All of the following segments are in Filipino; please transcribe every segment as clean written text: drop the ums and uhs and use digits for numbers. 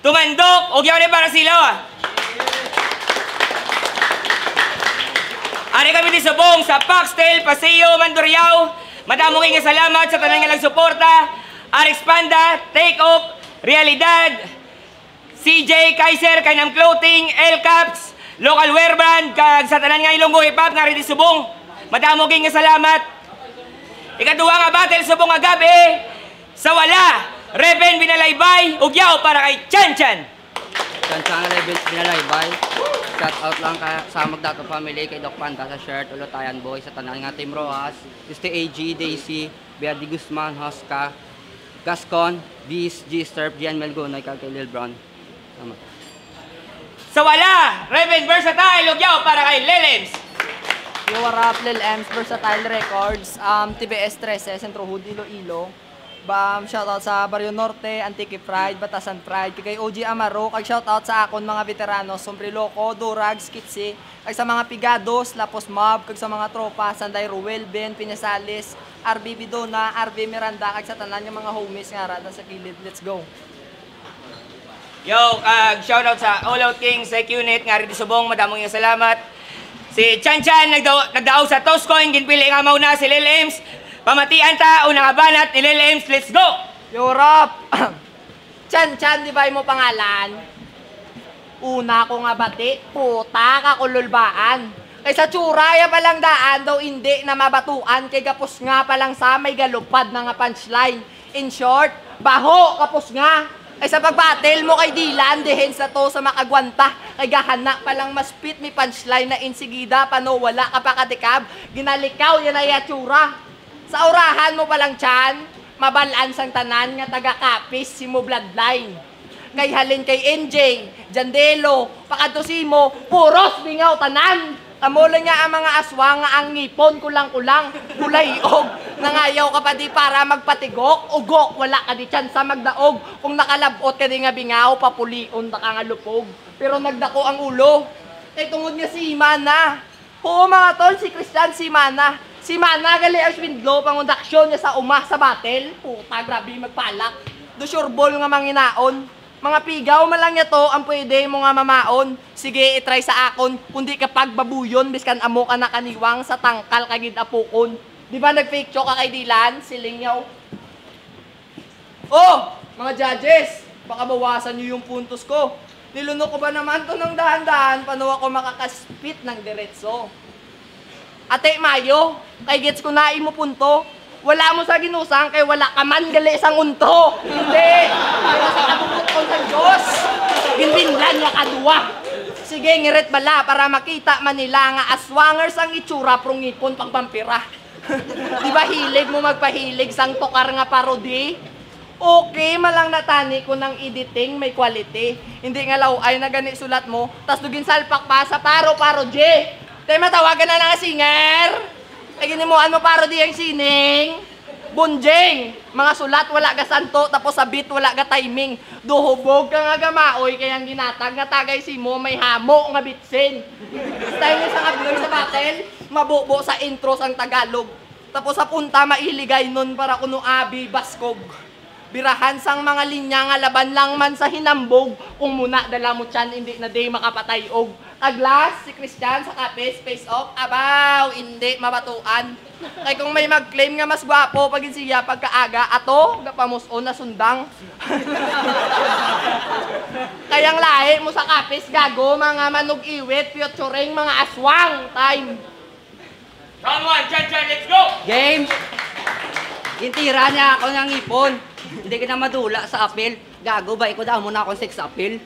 tumandok, ugyaw ni para silaw. Ari kami di subong sa Paxtel, Paseo, Mandurriao. Madamo kayong salamat sa tanan nga nagsuporta. Arex Panda, Take Off, Realidad, CJ Kaiser, Kainam Clothing, L Caps, Local Wear Brand, kag sa tanan nga Ilonggo Hip Hop nga rin di subong. Madamo kayong salamat. Ikaduha nga battle subong nga gabi sa wala. Reven Binalaybay, ugyaw para kay Chan Chan. Chan Chan Reven Binalaybay. Shout out lang sa Magdato family, kay Doc Panda sa shirt, Ulutayan Boy, sa tanan nga Team Rojas, Este AG, Daisy, Beardy Guzman, Huska, Gascon, Beast, G-Sturp, Gian Melgonoy, kay Lil Brown. Sa wala, Reven Versatile, ugyaw para kay Lelems. Yo, what up, Lil Ems, Versatile Records, TBS 13, Centro Hood, Iloilo. Shoutout sa Barrio Norte, Antique Pride, Batasan Pride, kay OG Amaro, kag shoutout sa akon mga veteranos, Sombriloco, Durag, Skitsi, kag sa mga Pigados, Lapos Mob, kag sa mga tropa, Sanday Ruel, Ben, Pinasales, RB Bidona, RB Miranda, kag sa tanan yung mga homies nga rada sa kilid. Let's go! Yo, shoutout sa All Out King, sa Qnet, nga rin subong, madamong yung salamat. Si Chan Chan, nagdaaw sa Toscoin, ginpili nga mauna si Lil Ems. Pamatian ta, unang abanat ni Lil Ems, let's go! Europe! Chan Chan, di ba mo pangalan? Una ko nga bati, puta kakululbaan. Kay sa tsuraya palang daan daw hindi na mabatuan, kay gapos nga palang sa may galupad na nga punchline. In short, baho kapos nga. Ay sa pagbatel mo kay Dylan, dehen sa to sa makagwanta. Kay gahana palang maspit may punchline na insigida, pano wala ka pa kadikab, ginalikaw yan ay atsura. Sa orahan mo palang Chan, mabalaan sang tanan nga taga-kapis si mo bloodline. Kay halin kay NJ, Jandelo, pakadosimo, puros bingaw tanan. Kamulan nga ang mga aswang nga ang ngipon kulang-kulang, kulayog. Nangayaw ka pa di para magpatigok, ugok, wala ka di Chan sa magdaog. Kung nakalabot ka di nga bingaw, papulion na ka nga lupog. Pero nagdako ang ulo. Kay tungod nga si Imana. Oo mga tol, si Christian si Imana. Si Mana gali ang swindlo pangundaksyon niya sa umah sa battle. Puta, grabe magpalak. Do sure ball nga manginaon. Mga pigaw man lang niya to ang pwede mo nga mamaon. Sige, itry sa akon. Kundi kapag babuyon, biskan amo ka na kaniwang sa tangkal kagid apukon. Di ba nag-fake choke ka kay Dylan? Silingyaw. Oh, mga judges, baka bawasan niyo yung puntos ko. Nilunok ko ba naman to ng dahan-dahan paano ako makakaspit ng diretso? Ate Mayo, kay gets ko na imo punto. Wala mo sa ginusang kay wala ka man gali sang unto. Hindi. Kaya sa kabukot ko sa Diyos. Ginbinlan nga kadua. Sige, ngirit bala para makita man nila nga aswangers ang itsura prong ipon pang vampira. Di ba hilig mo magpahilig sang tokar nga parody? Okay, malang natani ko ng editing may quality. Hindi nga law ay na gani sulat mo, tas dugin salpak pa sa paro-paro J. Tayo matawagan na nga singer. Ay ginimuan mo parody ang sining. Bunjeng. Mga sulat wala ga santo, tapos sa beat wala ga timing. Duhubog ka nga gamaoy, kayang ginatag nga tagay si mo may hamo nga bitsin. Tayo nga sa kabloy sa battle, mabubo sa intros ang Tagalog. Tapos sa punta mailigay nun para kuno abi baskog. Birahan sang mga linya nga laban lang man sa hinambog. Kung muna dala mo Chan, hindi na day makapatay og. Aglas, si Christian sa kapis, face off, abaw, hindi mabatuan. Kay kung may mag-claim nga mas gwapo pagin siya pagkaaga, ato, gapamuson na sundang. Kayang lahi mo sa kapis, gago, mga manug iwit, piyotsuring, mga aswang, time. Come on, Chan Chan, let's go! Game! Intira niya ako ng ipon. Hindi ka na madula sa apel. Gago ba, ikaw daw muna akong sex apel.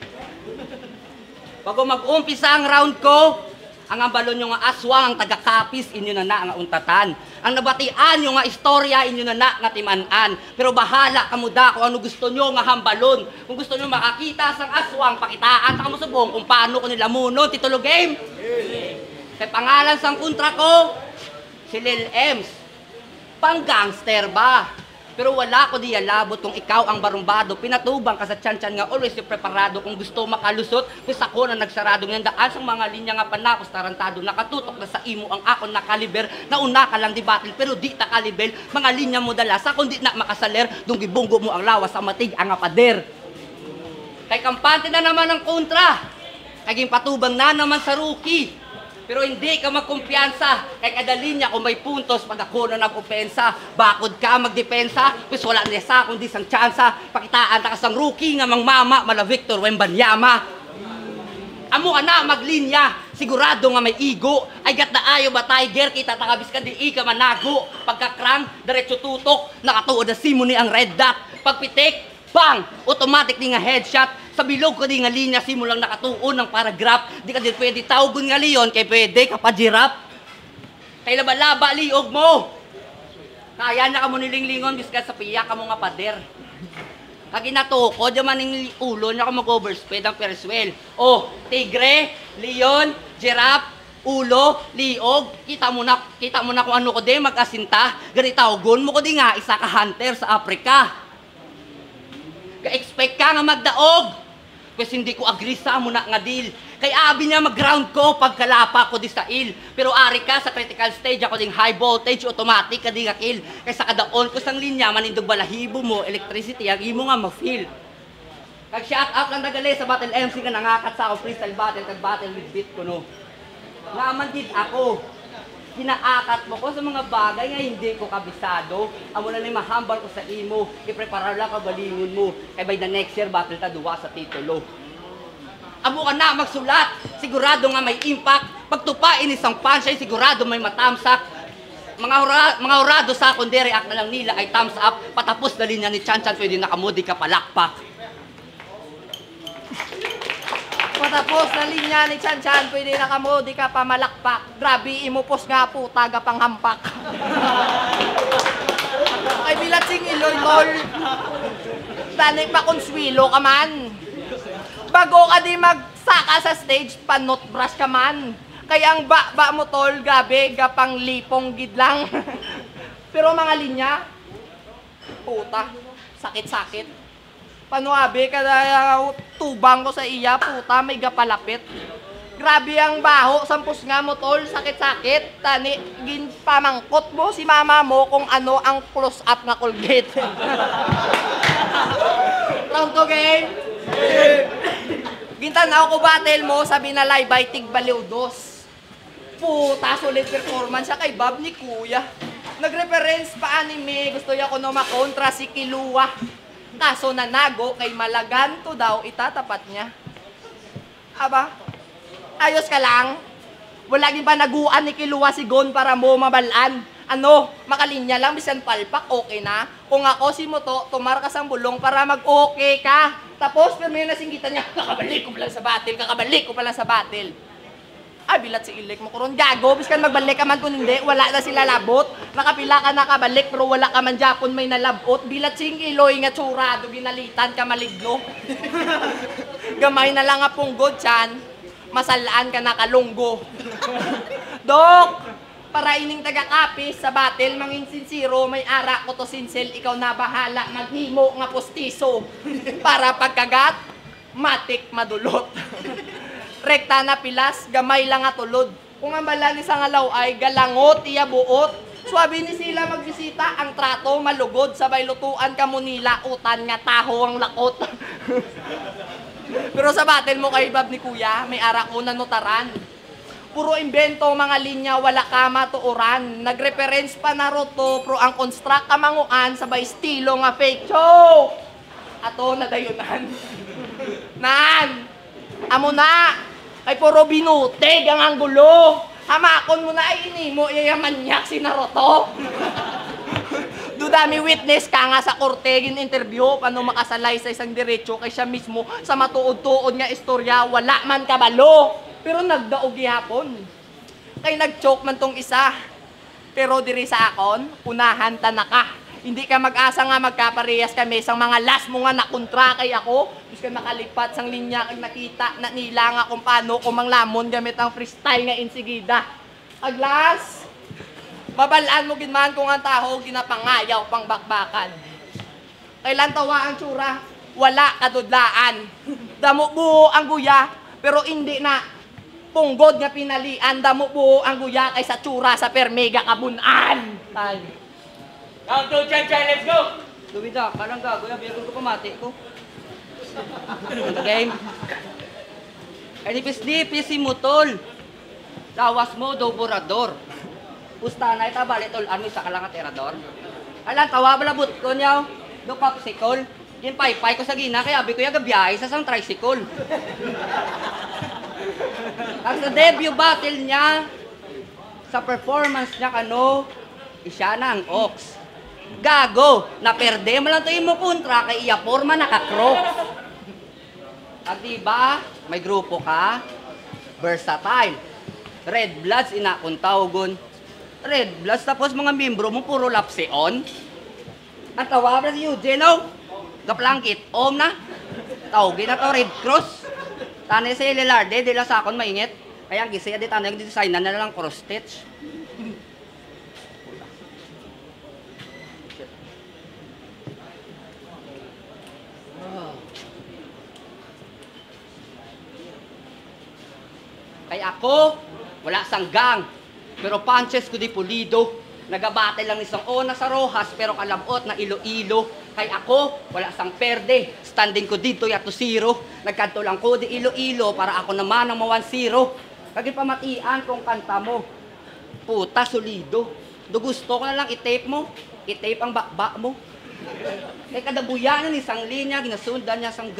Bago mag-umpisa ang round ko, ang balon nyo nga aswang, ang taga-kapis, inyo na nga untatan. Ang nabatian nyo nga istorya, inyo na nga timanan. Pero bahala kamuda kung ano gusto nyo nga hambalon. Kung gusto nyo makakita sang aswang, pakitaan sa kamusubong kung paano ko nila munon. Titulo game! Kay pangalan sang kontra ko, si Lil Ems. Pang-gangster ba? Pero wala ko diya labot kung ikaw ang barumbado. Pinatubang ka sa Chan-Chan nga always yung preparado. Kung gusto makalusot, kung ako na nagsarado ng daan sang mga linya nga panapos tarantado. Nakatutok na sa imo ang akon na kaliber. Nauna ka lang di battle pero di ta kalibel. Mga linya mo dala sa kundi na makasaler. Dung gibunggo mo ang lawas sa matig ang pader. Kay kampante na naman ang kontra. Naging patubang na naman sa rookie. Pero hindi ka magkumpiyansa. Kay kada linya kung may puntos, pag ako na nag-opensa, bakod ka magdepensa, pues wala niya sa kundi isang tsansa. Pakitaan ta kasang rookie nga mang mama, mala Victor Wembanyama. Amo ka na maglinya, sigurado nga may igo. Ay gat na ayo ba tiger, kita takabis ka di ka manago. Pagkakrang, diretso tutok, nakatuod na simuni ang red dot. Pagpitik, bang! Automatic di nga headshot. Sa bilog ko di nga linya, simulang nakatuon ng paragraph. Di ka din pwede tawgon nga liyon, kay pwede ka pa girap. Kay laba-laba, liog mo. Kaya na ka mo nilinglingon, biskat sa piya ka mo nga pader. Kag inatuko, diyan man yung ulo niya ako mag-overspeed ang Periswell. Oh, tigre, leon, giraffe, ulo, liog. Kita mo na kung ano ko din mag-asinta. Ganitawgon mo ko din nga, isa ka hunter sa Africa. Ka-expect ka nga magdaog. Pues hindi ko agree sa mo na nga deal. Kay abi niya mag-ground ko pagkalapa ko di sa il. Pero ari ka sa critical stage ako ding high voltage automatic ka di nga kill. Kay sa kadaon ko sang linya manindog balahibo mo electricity ang imo nga ma-feel. Kag shout out lang nagali sa battle MC nga nangakat sa ako freestyle battle kag battle with beat ko no. Nga gid ako. Ginaakat mo ko sa mga bagay nga hindi ko kabisado. Amo na ni mahambal ko sa imo. I-prepare lang ka balingon mo. Kay by the next year battle ta duwa sa titulo. Amo ka na magsulat, sigurado nga may impact. Pagtupain isang punch ay sigurado may matamsak. Mga orado sa kundi react na lang nila ay thumbs up. Patapos na linya ni Chan Chan, pwede nakamudi ka palakpak. Patapos na linya ni Chan Chan, pwede nakamudi ka pa malakpak. Grabe, imupos nga po, taga pang hampak. Ay bilatsing iloy lol. Dani pa konswilo ka man. Bago ka di magsaka sa stage, panot brush ka man. Kaya ang ba mo tol, gabi, gapang lipong gid lang. Pero mga linya, puta, sakit-sakit. Panuabi, kada tubang ko sa iya, puta, may gapalapit. Grabe ang baho, sampus nga mo tol, sakit-sakit. Tani, ginpamangkot mo si mama mo kung ano ang close-up na Colgate. Round to game. Gintanaw ko battle mo, sabi na live by Tigbaliw 2. Puta, solid performance siya kay Bob ni Kuya. Nag-reference pa anime, gusto niya ko no makontra si Kilua. Kaso nanago kay Malaganto daw, itatapat niya. Aba, ayos ka lang. Wala din ba naguan ni Kilua si Gon para mo mabalaan? Ano, makalinya lang, bisan palpak, okay na. Kung ako si Moto, tumar ka sa bulong para mag-okay ka. Tapos, pero may nasinggitan niya, kakabalik ko pala sa battle. Ah, bilat si Ilik mo kuron. Gago, biskan magbalik ka man kung hindi, wala na sila labot. Nakapila ka nakabalik, pero wala ka man Japon may nalabot. Bilat sing Iloy nga tsurado, ginalitan ka maligno. Gamay na lang nga punggod, Chan. Masalaan ka nakalunggo. Dok, para ining taga-kapis sa battle, manging sinsiro, may ara ko to sinsel, ikaw na bahala, maghimo nga postiso. Para pagkagat, matik madulot. Rekta na pilas, gamay lang nga tulod. Kung ang bala ni sangalaw ay galangot, iya buot. Swabe ni sila magbisita, ang trato malugod, sabay lutuan ka mo nila, utan nga taho ang lakot. Pero sa battle mo kay Bob ni Kuya, may ara ko na notaran. Puro imbento mga linya, wala ka matuoran. Nag-reference pa Naruto, pro ang construct kamanguan, sabay estilo nga fake show. Ato na dayunan. Nan, amo na, ay puro binuteg ang anggulo. Hamakon mo na ay ini mo, iyayamanyak si Naruto. Dudami witness ka nga sa korte, interview, paano makasalay sa isang diretso kay siya mismo sa matuod-tuod nga istorya, wala man kabalo. Pero nagdaog gihapon. Kay nag-choke man tong isa. Pero diri sa akon, unahan ta na ka. Hindi ka mag-asa nga magkaparehas kami sang mga last mo nga nakontra kay ako. Bis ka nakalipat sang linya kag nakita na nila nga kung paano ko manglamon gamit ang freestyle nga insigida. Aglas, babalaan mo ginman kung ang taho ginapangayaw pang bakbakan. Kailan tawa ang tsura? Wala kadudlaan. Damo buo ang guya, pero hindi na punggod nga pinalian, damo buo ang guya kay sa tsura sa permega kabunan. Tay. Round 2, Chan Chan, let's go! Lumida, kanang gago, yabiyagon ko pamati ko. Ano game? Kaya nipis-nipis si Mutol. Lawas mo, doborador. Pusta na ita, balitol, ano isa ka lang at erador. Alam, tawa balabot ko niyaw. Do popsicle. Yung paypay ko sa gina, kaya abi ko yung gabiyahe sa sang tricycle. At sa debut battle niya, sa performance niya kano, isya na ang ox. Gago, naperde mo lang to yung mo kontra kay iya forma naka-crocs. At diba, may grupo ka, versatile. Red Bloods inakong tawgon. Red Bloods tapos mga membro mo puro lapseon. Ang tawag na si Eugene, no? Gaplangkit, om na. Tawagin na to Red Cross. Tanay sa Lilarde, di lang sa akon maingit. Kaya ang gisaya di tanay yung design na lang cross stitch. Kaya ako, wala sanggang. Pero punches ko di pulido. Nagabate lang isang ona sa Rojas, pero kalabot na Iloilo. Kaya ako, wala sang perde. Standing ko dito yato zero. Nagkanto lang ko di Iloilo para ako naman ang mawan zero. Kagi pamatian kung kanta mo. Puta, solido. Do gusto ko na lang i-tape mo. I-tape ang bakba mo. Kaya kadabuyan ng isang linya, ginasundan niya sang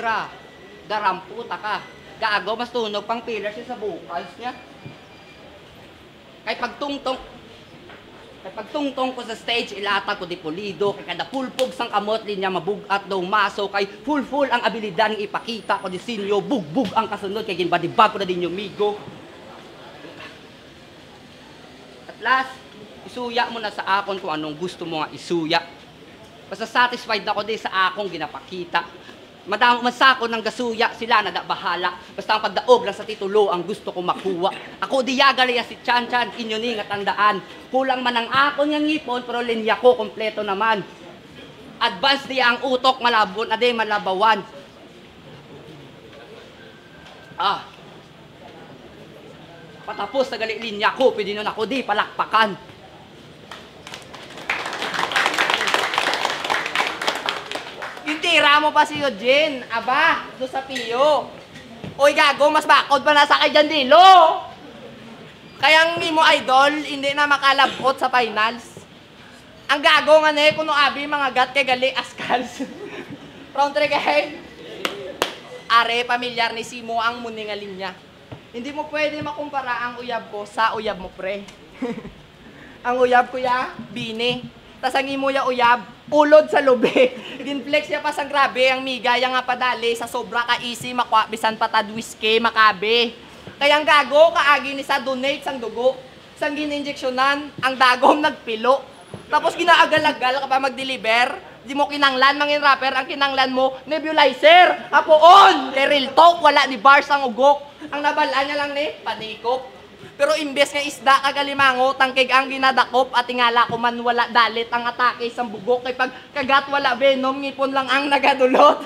garamputa ka. Gaagaw, mas tunog pang pillars sa vocals niya. Kay pagtungtong ko sa stage, ilata ko di pulido. Kay kada pulpog sang kamot linya mabugat daw maso. Kay full ang abilidad ng ipakita ko di sinyo. Bugbog ang kasunod, kay ginbadibag ko na din yung migo. At last, isuya mo na sa akon kung anong gusto mo nga isuya. Basta satisfied ako di sa akong ginapakita. Madamo man sa ako ng gasuya, sila na da bahala. Basta ang pagdaog lang sa titulo ang gusto ko makuha. Ako diyagalaya si Chan Chan, inyo ni nga tandaan. Kulang man ang ako niyang ngipon, pero linya ko kompleto naman. Advance diya ang utok, malabon na di malabawan. Patapos sa gali linya ko, pwede nun ako di palakpakan. Tira mo pa si Eugene. Aba, do sa Pio. Oy, gago, mas bakod pa nasa kay Jandilo. Kaya ang mo idol, hindi na makalabot sa finals. Ang gago nga ne, kuno abi mga gat kay gali askals. Round 3 kay. Are, pamilyar ni Simo ang muni nga linya. Hindi mo pwede makumpara ang uyab ko sa uyab mo, pre. Ang uyab ko ya, Bini. Tas ang imo ya uyab, ulod sa lubi. Ginflex ya pa sang grabe ang migaya nga padali sa sobra ka easy makwa bisan patad whiskey makabe. Kaya ang gago kaagi ni sa donate sang dugo. Sang gininjeksyonan ang dagom nagpilo. Tapos ginaagal-agal ka pa mag-deliver. Di mo kinanglan mangin rapper, ang kinanglan mo nebulizer. Apoon, kay real talk wala ni bars ang ugok. Ang nabalaan niya lang ni panikop. Pero imbes nga isda kagalimango, tangkig ang ginadakop at tingala ko man wala dalit ang atake sa bugok. Kay pag kagat wala venom, ngipon lang ang nagadulot.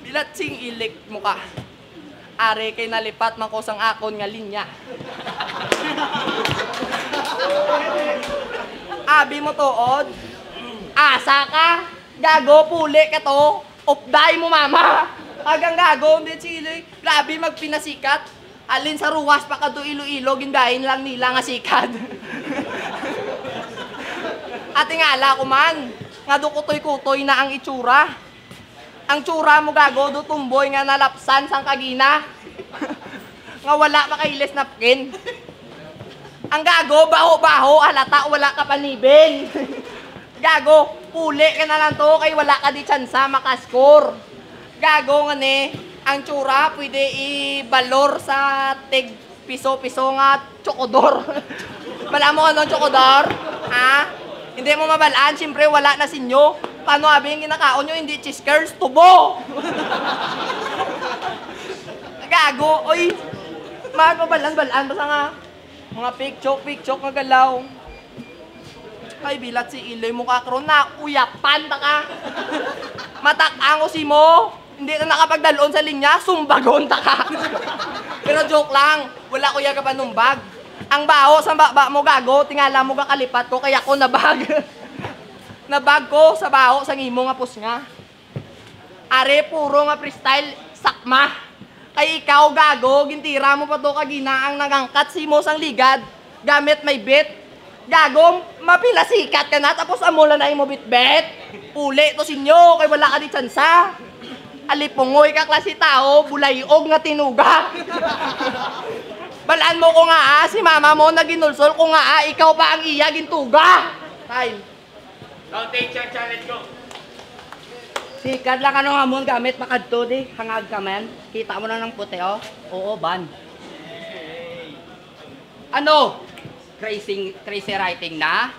Bilat sing ilik mo ka. Are kay nalipat man ko sang akon nga linya. Abi mo tuod. Asa ka? Gago, puli ka to. Opday mo mama. Agang gago, hindi chili. Grabe magpinasikat. Alin sa ruwas pa ka do Iloilo, gindahin lang nila nga sikad. At tingala ko man, nga do kutoy-kutoy na ang itsura. Ang tsura mo gago, do tumboy nga nalapsan sang kagina. Nga wala pa kailes napkin. Ang gago, baho-baho, halata, wala ka panibin. Gago, puli ka na lang to, kay wala ka di tsansa makascore. Gago nga ne. Ang tsura, pwede i-balor sa tig piso-piso nga tsokodor. Bala mo anong tsokodor? Ha? Hindi mo mabalaan, siyempre wala na sinyo. Paano abi yung ginakaon nyo, hindi cheese curls, tubo! Gago, oy! Mababalan-balaan, basta nga mga picture nga galaw. Ay, bilat si Iloy mo kakron na, uyapan ta ka! Matakang si mo! Hindi na nakapagdalon sa linya, sumbagon ta ka. Pero joke lang, wala ko yaga pa numbag. Ang baho sa baba mo gago, tingala mo kakalipat ko, kaya ko nabag. Nabag ko sa baho, sa ngimo nga pus nga. Are, puro nga freestyle, sakma. Kay ikaw, gago, gintira mo pa to kaginaang nagangkat si Mosang Ligad. Gamit may bit. Gago, mapilasikat ka na, tapos amula na mo bit-bit. Uli to sinyo, kay wala ka di tsansa. Alipungoy ka klase tao, bulayog nga tinuga. Balaan mo ko nga si mama mo na ginulsol ko nga ikaw pa ang iya gintuga. Time. Now take your challenge ko. Sikat lang ano nga mo gamit makadto di. Hangag ka man. Kita mo na ng puti oh. Oo, ban. Ano? Crazy writing na?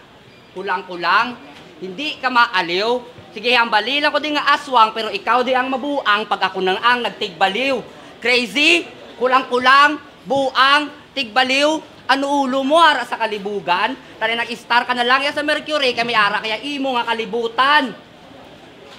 Kulang-kulang? Hindi ka maaliw? Sige, ang balilan ko din nga aswang pero ikaw di ang mabuang pag ako nang ang nagtigbaliw. Crazy? Kulang-kulang? Buang? Tigbaliw? Ano ulo mo ara sa kalibugan? Tali nag-star ka na lang ya sa Mercury kami ara kaya imo nga kalibutan.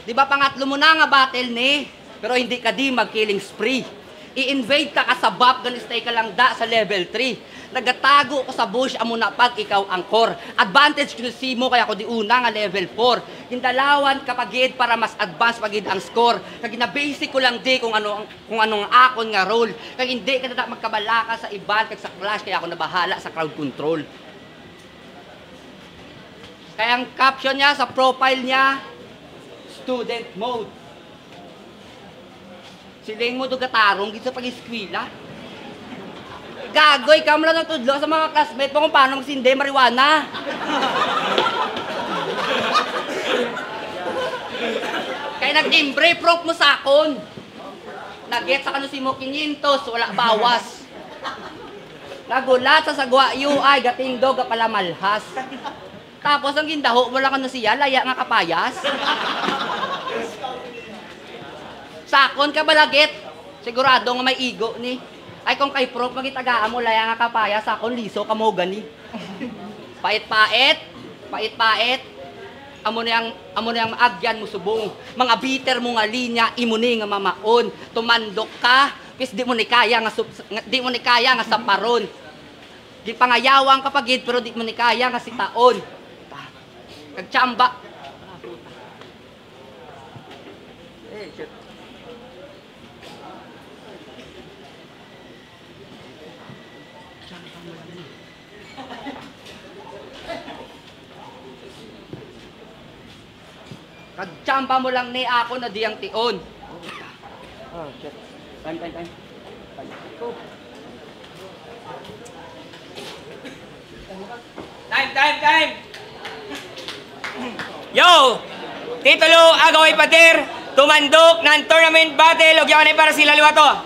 Di ba pangatlo mo na nga battle ni? Pero hindi ka di mag-killing spree. I-invade ka sa BAP, gan stay ka lang da sa level 3. Nagatago ko sa bush, amo na pag ikaw ang core. Advantage ko si mo, kaya ko di una nga level 4. Hindalawan kapagid para mas advance pagid ang score. Kag na-basic ko lang di kung anong akon nga role. Kag hindi ka na magkabalaka sa iban, kag sa clash, kaya ako nabahala sa crowd control. Kaya ang caption niya sa profile niya, student mode. Siling mo dugatarong gito sa pag-eskwela. Gagoy, ka mo lang nagtudlo sa mga classmate mo kung paano magsindi marijuana. Kaya nag-imbre, proof mo sa akon. Nag-get sa kanusin mo 500, wala bawas. Nagulat sa sagwa UI, gatindog ka pala malhas. Tapos ang gindaho, wala ka na siya, laya nga kapayas. Sakon ka balagit. Sigurado nga may igo ni. Ay kung kay prof magitagaan mo laya nga kapaya sakon liso ka mo gani. Pait-pait. Pait-pait. Amo na yang agyan mo subong. Mga bitter mo nga linya imo ni nga mamaon. Tumandok ka. Pis di mo ni kaya nga saparon. Di pangayawang kapagid pero di mo ni kaya nga sitaon. Kagtsamba. Shit. Kagtsampa mo lang ni ako na diyang tion. Oh, shit. Time. Time! Yo! Titulo, Agaway Pader, tumandok ng tournament battle. Ugyan ka na para sila liwato.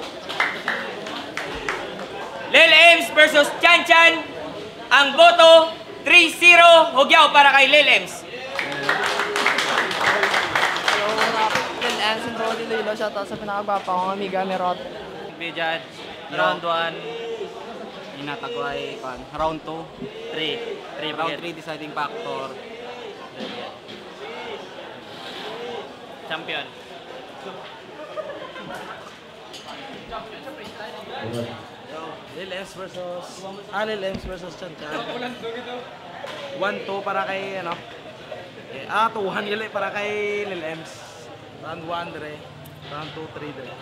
Lil Ems versus Chan Chan. Ang boto, 3-0. Hogyaw para kay Lil Ems. Lil Ems and Rolly Lilo, shoutout sa pinakabapa kong amiga Merot. Bejad, round 1, inatagway, round 2, 3. Round 3 deciding factor. Champion. Lil Ems versus Chan Chan. 1-2 para kay 2-1 yun para kay Lil Ems. Round 1 dire. Round 2, 3 dire.